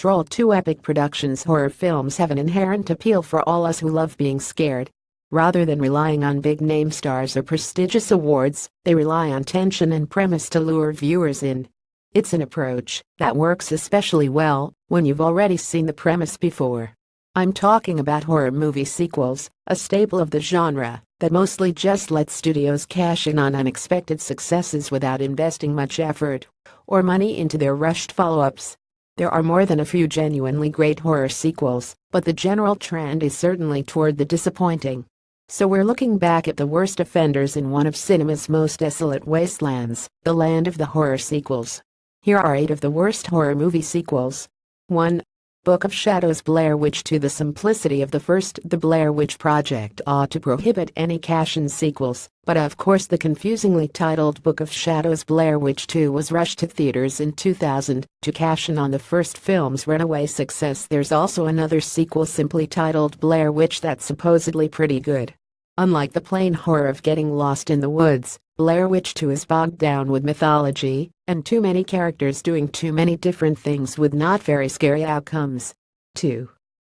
Troll 2 Epic Productions horror films have an inherent appeal for all us who love being scared. Rather than relying on big-name stars or prestigious awards, they rely on tension and premise to lure viewers in. It's an approach that works especially well when you've already seen the premise before. I'm talking about horror movie sequels, a staple of the genre that mostly just lets studios cash in on unexpected successes without investing much effort or money into their rushed follow-ups. There are more than a few genuinely great horror sequels, but the general trend is certainly toward the disappointing. So we're looking back at the worst offenders in one of cinema's most desolate wastelands, the land of the horror sequels. Here are 8 of the worst horror movie sequels. 1. Book of Shadows Blair Witch 2. The simplicity of the first The Blair Witch Project ought to prohibit any cash-in sequels, but of course the confusingly titled Book of Shadows Blair Witch 2 was rushed to theaters in 2000 to cash in on the first film's runaway success. There's also another sequel simply titled Blair Witch that's supposedly pretty good. Unlike the plain horror of getting lost in the woods, Blair Witch 2 is bogged down with mythology and too many characters doing too many different things with not very scary outcomes. 2.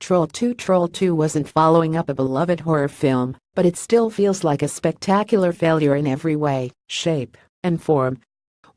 Troll 2. Troll 2 wasn't following up a beloved horror film, but it still feels like a spectacular failure in every way, shape, and form.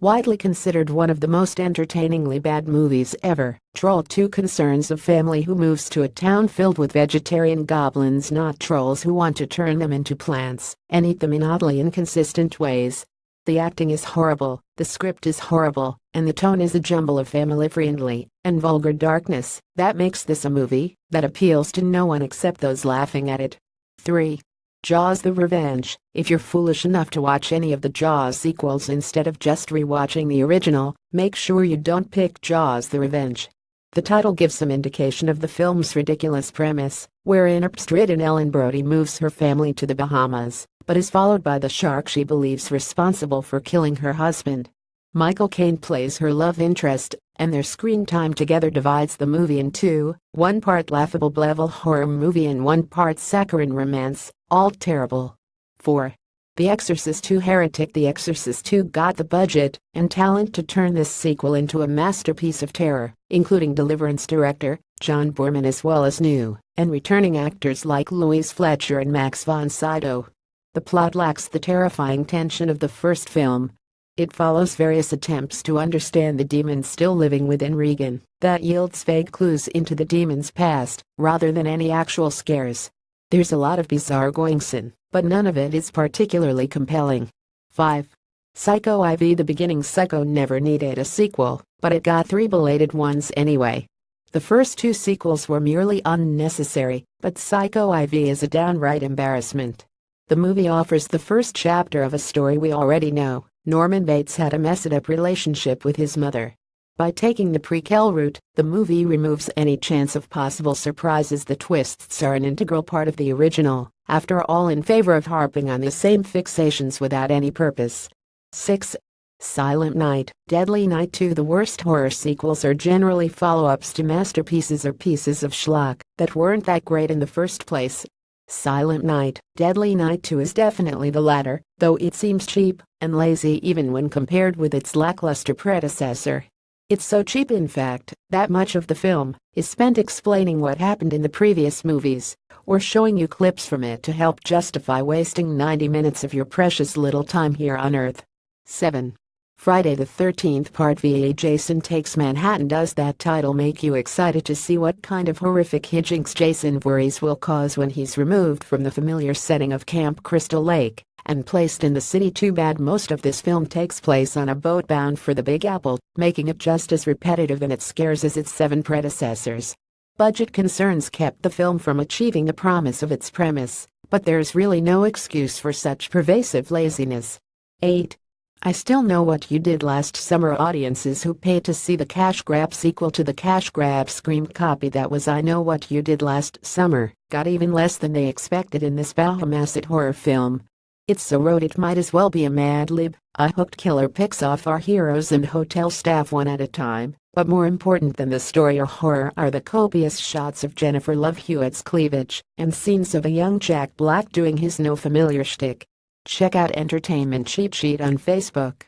Widely considered one of the most entertainingly bad movies ever, Troll 2 concerns a family who moves to a town filled with vegetarian goblins, not trolls, who want to turn them into plants and eat them in oddly inconsistent ways. The acting is horrible, the script is horrible, and the tone is a jumble of family-friendly and vulgar darkness that makes this a movie that appeals to no one except those laughing at it. 3. Jaws: The Revenge. If you're foolish enough to watch any of the Jaws sequels instead of just rewatching the original, make sure you don't pick Jaws: The Revenge. The title gives some indication of the film's ridiculous premise, wherein a stricken Ellen Brody moves her family to the Bahamas, but is followed by the shark she believes responsible for killing her husband. Michael Caine plays her love interest, and their screen time together divides the movie in two, one part laughable Blevel horror movie and one part saccharine romance, all terrible. 4. The Exorcist 2 Heretic. The Exorcist 2 got the budget and talent to turn this sequel into a masterpiece of terror, including Deliverance director John Boorman as well as new and returning actors like Louise Fletcher and Max von Sydow. The plot lacks the terrifying tension of the first film. It follows various attempts to understand the demons still living within Regan that yields vague clues into the demon's past rather than any actual scares. There's a lot of bizarre goings in, but none of it is particularly compelling. 5. Psycho IV. The beginning Psycho never needed a sequel, but it got 3 belated ones anyway. The first 2 sequels were merely unnecessary, but Psycho IV is a downright embarrassment. The movie offers the first chapter of a story we already know. Norman Bates had a messed-up relationship with his mother. By taking the prequel route, the movie removes any chance of possible surprises. The twists are an integral part of the original, after all, in favor of harping on the same fixations without any purpose. 6. Silent Night, Deadly Night 2. The worst horror sequels are generally follow-ups to masterpieces or pieces of schlock that weren't that great in the first place. Silent Night, Deadly Night 2 is definitely the latter, though it seems cheap and lazy even when compared with its lackluster predecessor. It's so cheap, in fact, that much of the film is spent explaining what happened in the previous movies, or showing you clips from it to help justify wasting 90 minutes of your precious little time here on Earth. 7. Friday the 13th Part VA. Jason Takes Manhattan. Does that title make you excited to see what kind of horrific hijinks Jason Voorhees will cause when he's removed from the familiar setting of Camp Crystal Lake and placed in the city? Too bad most of this film takes place on a boat bound for the Big Apple, making it just as repetitive in its scares as its 7 predecessors. Budget concerns kept the film from achieving the promise of its premise, but there's really no excuse for such pervasive laziness. 8. I Still Know What You Did Last Summer. Audiences who paid to see the cash grab sequel to the cash grab Scream copy that was I Know What You Did Last Summer got even less than they expected in this Bahamasi horror film. It's so rote it might as well be a Mad Lib. A hooked killer picks off our heroes and hotel staff one at a time, but more important than the story or horror are the copious shots of Jennifer Love Hewitt's cleavage and scenes of a young Jack Black doing his no familiar shtick. Check out Entertainment Cheat Sheet on Facebook.